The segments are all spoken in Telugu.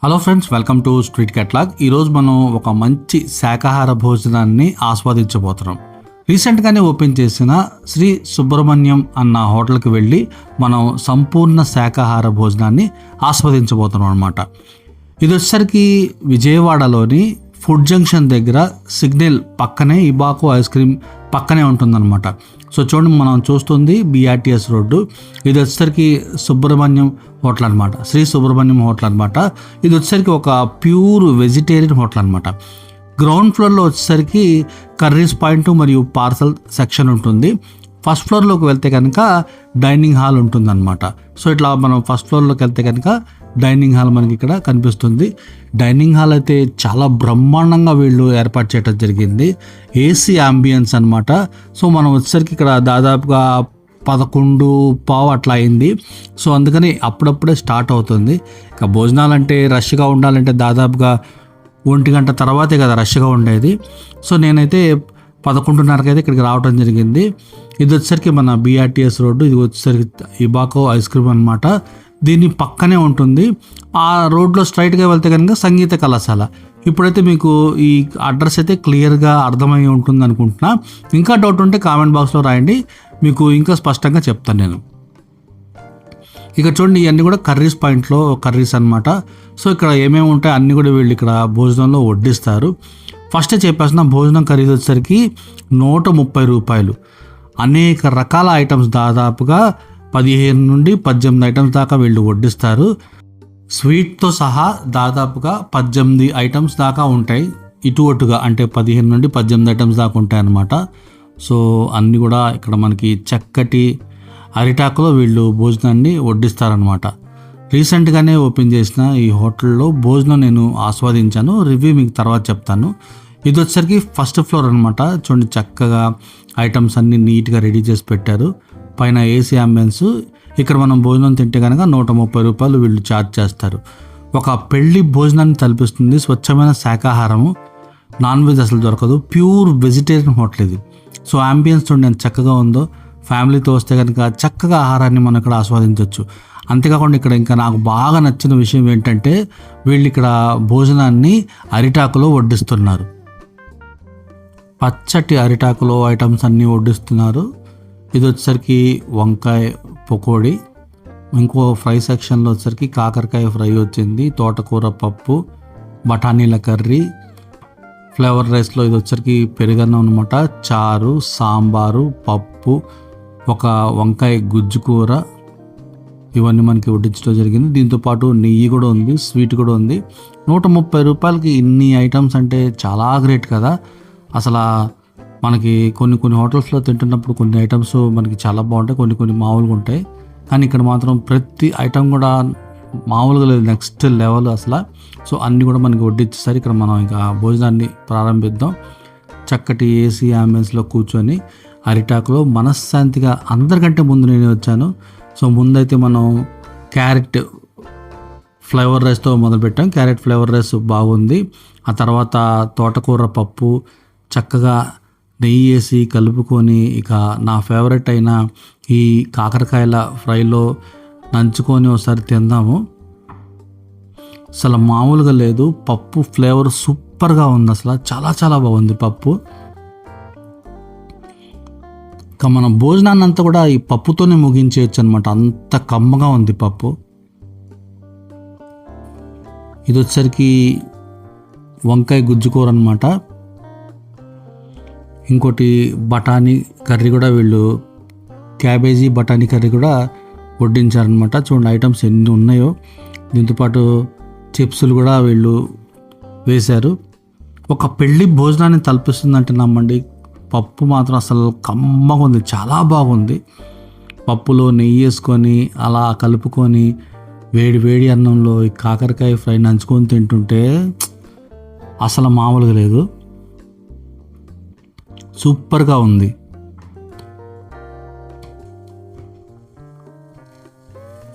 Hello friends, welcome to street catalogue. ఈరోజు మనం ఒక మంచి శాకాహార భోజనాన్ని ఆస్వాదించబోతున్నాం. రీసెంట్గానే ఓపెన్ చేసిన శ్రీ సుబ్రహ్మణ్యం అన్న హోటల్కి వెళ్ళి మనం సంపూర్ణ శాకాహార భోజనాన్ని ఆస్వాదించబోతున్నాం అనమాట. ఇది వచ్చేసరికి విజయవాడలోని ఫుడ్ జంక్షన్ దగ్గర సిగ్నల్ పక్కనే ఇబాకో ఐస్ క్రీమ్ పక్కనే ఉంటుందన్నమాట. సో చూడండి, మనం చూస్తుంది బిఆర్టీఎస్ రోడ్డు. ఇది వచ్చేసరికి సుబ్రహ్మణ్యం హోటల్ అనమాట, శ్రీ సుబ్రహ్మణ్యం హోటల్ అనమాట. ఇది వచ్చేసరికి ఒక ప్యూర్ వెజిటేరియన్ హోటల్ అనమాట. గ్రౌండ్ ఫ్లోర్లో వచ్చేసరికి కర్రీస్ పాయింట్ మరియు పార్సల్ సెక్షన్ ఉంటుంది. ఫస్ట్ ఫ్లోర్లోకి వెళ్తే కనుక డైనింగ్ హాల్ ఉంటుందన్నమాట. సో ఇట్లా మనం ఫస్ట్ ఫ్లోర్లోకి వెళ్తే కనుక డైనింగ్ హాల్ మనకి ఇక్కడ కనిపిస్తుంది. డైనింగ్ హాల్ అయితే చాలా బ్రహ్మాండంగా వీళ్ళు ఏర్పాటు చేయడం జరిగింది. ఏసీ అంబియన్స్ అనమాట. సో మనం వచ్చేసరికి ఇక్కడ దాదాపుగా 11:15 అట్లా అయింది. సో అందుకని అప్పుడప్పుడే స్టార్ట్ అవుతుంది. ఇక భోజనాలంటే రష్గా ఉండాలంటే దాదాపుగా 1 గంట తర్వాతే కదా రష్గా ఉండేది. సో నేనైతే 11:30కి అయితే ఇక్కడికి రావడం జరిగింది. ఇది వచ్చేసరికి మన బిఆర్టీఎస్ రోడ్డు. ఇది వచ్చేసరికి ఇబాకో ఐస్ క్రీమ్ అనమాట. దీని పక్కనే ఉంటుంది. ఆ రోడ్లో స్ట్రైట్గా వెళ్తే కనుక సంగీత కళాశాల. ఇప్పుడైతే మీకు ఈ అడ్రస్ అయితే క్లియర్గా అర్థమై ఉంటుంది అనుకుంటున్నా. ఇంకా డౌట్ ఉంటే కామెంట్ బాక్స్లో రాయండి, మీకు ఇంకా స్పష్టంగా చెప్తాను నేను. ఇక చూడండి, ఇవన్నీ కూడా కర్రీస్ పాయింట్లో కర్రీస్ అనమాట. సో ఇక్కడ ఏమేమి ఉంటాయి అన్నీ కూడా వీళ్ళు ఇక్కడ భోజనంలో వడ్డిస్తారు. ఫస్ట్ చెప్పేసిన భోజనం ఖరీదు వచ్చేసరికి 130 రూపాయలు. అనేక రకాల ఐటమ్స్ దాదాపుగా 15 నుండి 18 ఐటమ్స్ దాకా వీళ్ళు వడ్డిస్తారు. స్వీట్తో సహా దాదాపుగా 18 ఐటమ్స్ దాకా ఉంటాయి. ఇటు అటుగా అంటే 15 నుండి 18 ఐటమ్స్ దాకా ఉంటాయి అన్నమాట. సో అన్నీ కూడా ఇక్కడ మనకి చక్కటి అరిటాకులో వీళ్ళు భోజనాన్ని వడ్డిస్తారనమాట. రీసెంట్గానే ఓపెన్ చేసిన ఈ హోటల్లో భోజనం నేను ఆస్వాదించాను. రివ్యూ మీకు తర్వాత చెప్తాను. ఇది వచ్చేసరికి ఫస్ట్ ఫ్లోర్ అనమాట. చూడండి, చక్కగా ఐటమ్స్ అన్నీ నీట్గా రెడీ చేసి పెట్టారు. పైన ఏసీ అంబియన్స్. ఇక్కడ మనం భోజనం తింటే కనుక 130 రూపాయలు వీళ్ళు ఛార్జ్ చేస్తారు. ఒక పెళ్లి భోజనాన్ని తలపిస్తుంది. స్వచ్ఛమైన శాకాహారము, నాన్ వెజ్ అసలు దొరకదు. ప్యూర్ వెజిటేరియన్ హోటల్ ఇది. సో అంబియన్స్ చూడండి ఎంత చక్కగా ఉందో. ఫ్యామిలీతో వస్తే కనుక చక్కగా ఆహారాన్ని మనం ఇక్కడ ఆస్వాదించవచ్చు. అంతేకాకుండా ఇక్కడ ఇంకా నాకు బాగా నచ్చిన విషయం ఏంటంటే వీళ్ళు ఇక్కడ భోజనాన్ని అరిటాకులో వడ్డిస్తున్నారు. పచ్చటి అరిటాకులో ఐటమ్స్ అన్నీ వడ్డిస్తున్నారు. ఇది వచ్చేసరికి వంకాయ పకోడీ. ఇంకో ఫ్రై సెక్షన్లో వచ్చేసరికి కాకరకాయ ఫ్రై వచ్చింది, తోటకూర పప్పు, బఠానీల కర్రీ, ఫ్లేవర్ రైస్లో ఇది వచ్చేసరికి పెరుగన్నం అనమాట, చారు, సాంబారు, పప్పు, ఒక వంకాయ గుజ్జు కూర, ఇవన్నీ మనకి వడ్డించడం జరిగింది. దీంతోపాటు నెయ్యి కూడా ఉంది, స్వీట్ కూడా ఉంది. 130 రూపాయలకి ఇన్ని ఐటమ్స్ అంటే చాలా గ్రేట్ కదా. అసలు మనకి కొన్ని హోటల్స్లో తింటున్నప్పుడు కొన్ని ఐటమ్స్ మనకి చాలా బాగుంటాయి, కొన్ని మామూలుగా ఉంటాయి. కానీ ఇక్కడ మాత్రం ప్రతి ఐటమ్ కూడా మామూలుగా లేదు, నెక్స్ట్ లెవెల్ అసలు. సో అన్నీ కూడా మనకి వడ్డించేసరికి ఇక్కడ మనం ఇంకా భోజనాన్ని ప్రారంభిద్దాం. చక్కటి ఏసీ అంబియన్స్లో కూర్చొని అరిటాకులో మనశ్శాంతిగా. అందరికంటే ముందు నేను వచ్చాను. సో ముందైతే మనం క్యారెట్ ఫ్లేవర్ రైస్తో మొదలుపెట్టాం. క్యారెట్ ఫ్లేవర్ రైస్ బాగుంది. ఆ తర్వాత తోటకూర పప్పు చక్కగా నెయ్యి వేసి కలుపుకొని, ఇక నా ఫేవరెట్ అయిన ఈ కాకరకాయల ఫ్రైలో నంచుకొని ఒకసారి తిందాము. అసలు మామూలుగా లేదు. పప్పు ఫ్లేవర్ సూపర్గా ఉంది, అసలు చాలా చాలా బాగుంది పప్పు. ఇక మన భోజనాన్ని అంతా కూడా ఈ పప్పుతోనే ముగించేయచ్చు అనమాట, అంత కమ్మగా ఉంది పప్పు. ఇది వచ్చేసరికి వంకాయ గుజ్జుకూర అనమాట. ఇంకోటి బఠానీ కర్రీ కూడా వీళ్ళు క్యాబేజీ బఠానీ కర్రీ కూడా వడ్డించారనమాట. చూడండి ఐటమ్స్ ఎన్ని ఉన్నాయో. దీంతోపాటు చిప్సులు కూడా వీళ్ళు వేశారు. ఒక పెళ్ళి భోజనాన్ని తలపిస్తుందంటే నమ్మండి, పప్పు మాత్రం అసలు కమ్మగా ఉంది, చాలా బాగుంది. పప్పులో నెయ్యి వేసుకొని అలా కలుపుకొని వేడి వేడి అన్నంలో ఈ కాకరకాయ ఫ్రై నంచుకొని తింటుంటే అసలు మామూలుగా లేదు, సూపర్గా ఉంది.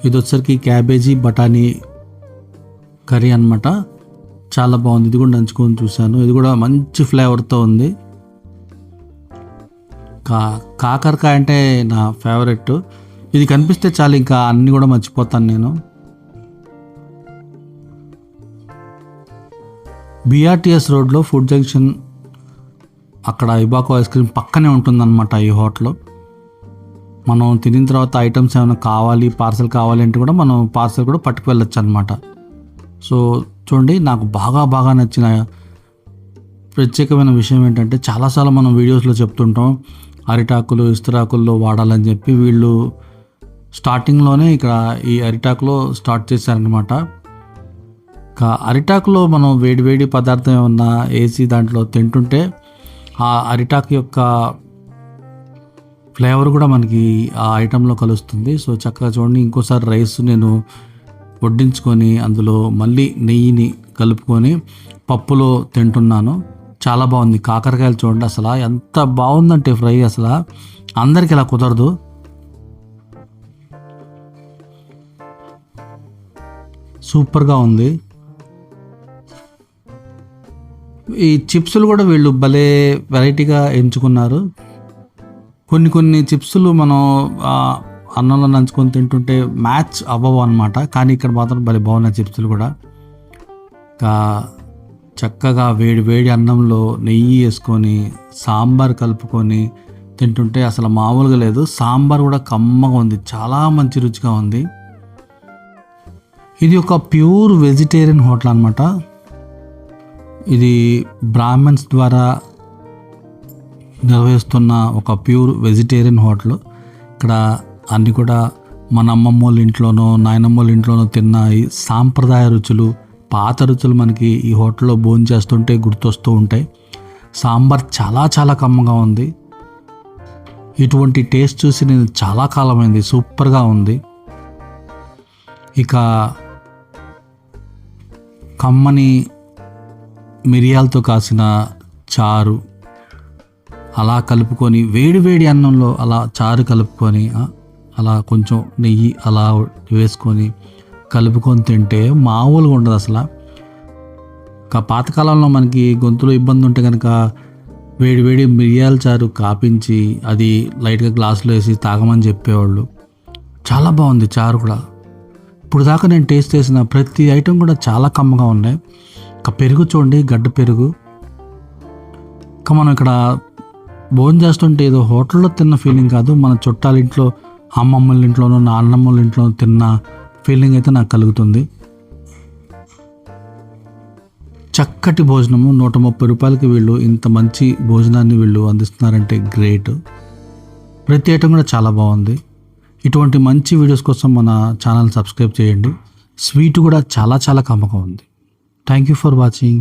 ఇది వచ్చేసరికి క్యాబేజీ బఠానీ కర్రీ అనమాట. చాలా బాగుంది. ఇది కూడా నంచుకొని చూశాను. ఇది కూడా మంచి ఫ్లేవర్తో ఉంది. కాకరకాయ అంటే నా ఫేవరెట్. ఇది కనిపిస్తే చాలు ఇంకా అన్నీ కూడా మర్చిపోతాను నేను. BRTS రోడ్లో ఫుడ్ జంక్షన్ అక్కడ ఇబాకో ఐస్ క్రీమ్ పక్కనే ఉంటుందన్నమాట ఈ హోటల్. మనం తినిన తర్వాత ఐటమ్స్ ఏమైనా కావాలి, పార్సల్ కావాలి అంటే కూడా మనం పార్సల్ కూడా పట్టుకు వెళ్ళొచ్చు అనమాట. సో చూడండి, నాకు బాగా నచ్చిన ప్రత్యేకమైన విషయం ఏంటంటే, చాలాసార్లు మనం వీడియోస్లో చెప్తుంటాం అరిటాకులు ఇస్తరాకుల్లో వాడాలని చెప్పి. వీళ్ళు స్టార్టింగ్లోనే ఇక్కడ ఈ అరిటాకులో స్టార్ట్ చేశారనమాట. అరిటాకులో మనం వేడి పదార్థం ఏమన్నా వేసి దాంట్లో తింటుంటే ఆ అరిటాకు యొక్క ఫ్లేవర్ కూడా మనకి ఆ ఐటెంలో కలుస్తుంది. సో చక్కగా చూడండి, ఇంకోసారి రైస్ నేను వడ్డించుకొని అందులో మళ్ళీ నెయ్యిని కలుపుకొని పప్పులో తింటున్నాను. చాలా బాగుంది. కాకరకాయలు చూడండి, అసలు ఎంత బాగుందంటే ఫ్రై, అసలు అందరికి ఇలా కుదరదు. సూపర్గా ఉంది. ఈ చిప్స్లు కూడా వీళ్ళు భలే వెరైటీగా ఎంచుకున్నారు. కొన్ని చిప్స్లు మనం అన్నంలో నంచుకొని తింటుంటే మ్యాచ్ అవ్వవు అనమాట. కానీ ఇక్కడ మాత్రం భలే బాగున్నాయి చిప్స్లు కూడా. చక్కగా వేడి అన్నంలో నెయ్యి వేసుకొని సాంబార్ కలుపుకొని తింటుంటే అసలు మామూలుగా లేదు. సాంబార్ కూడా కమ్మగా ఉంది, చాలా మంచి రుచిగా ఉంది. ఇది ఒక ప్యూర్ వెజిటేరియన్ హోటల్ అనమాట. ఇది బ్రాహ్మణ్స్ ద్వారా నిర్వహిస్తున్న ఒక ప్యూర్ వెజిటేరియన్ హోటల్. ఇక్కడ అన్నీ కూడా మన అమ్మమ్మ వాళ్ళ ఇంట్లోనో నాయనమ్మ వాళ్ళ ఇంట్లోనో తిన్న ఈ సాంప్రదాయ రుచులు, పాత రుచులు మనకి ఈ హోటల్లో భోజనం చేస్తుంటే గుర్తొస్తూ ఉంటాయి. సాంబార్ చాలా కమ్మగా ఉంది. ఇటువంటి టేస్ట్ చూసి నేను చాలా కాలమైంది. సూపర్గా ఉంది. ఇక కమ్మని మిరియాలతో కాసిన చారు అలా కలుపుకొని వేడి అన్నంలో అలా చారు కలుపుకొని అలా కొంచెం నెయ్యి అలా వేసుకొని కలుపుకొని తింటే మామూలుగా ఉండదు అసలు. పాతకాలంలో మనకి గొంతులో ఇబ్బంది ఉంటే కనుక వేడి మిరియాల చారు కాపించి అది లైట్గా గ్లాసులో వేసి తాగమని చెప్పేవాళ్ళు. చాలా బాగుంది చారు కూడా. ఇప్పుడు దాకా నేను టేస్ట్ చేసిన ప్రతి ఐటెం కూడా చాలా కమ్మగా ఉన్నాయి. పెరుగు చూడండి, గడ్డ పెరుగు. మనం ఇక్కడ భోజనం చేస్తుంటే ఏదో హోటల్లో తిన్న ఫీలింగ్ కాదు, మన చుట్టాల ఇంట్లో, అమ్మమ్మల ఇంట్లోనో నాన్నమ్మల ఇంట్లోనో తిన్న ఫీలింగ్ అయితే నాకు కలుగుతుంది. చక్కటి భోజనము. 130 రూపాయలకి వీళ్ళు ఇంత మంచి భోజనాన్ని వీళ్ళు అందిస్తున్నారంటే గ్రేట్. ప్రతి ఐటమ్ కూడా చాలా బాగుంది. ఇటువంటి మంచి వీడియోస్ కోసం మన ఛానల్ సబ్స్క్రైబ్ చేయండి. స్వీట్ కూడా చాలా కమ్మగా ఉంది. Thank you for watching.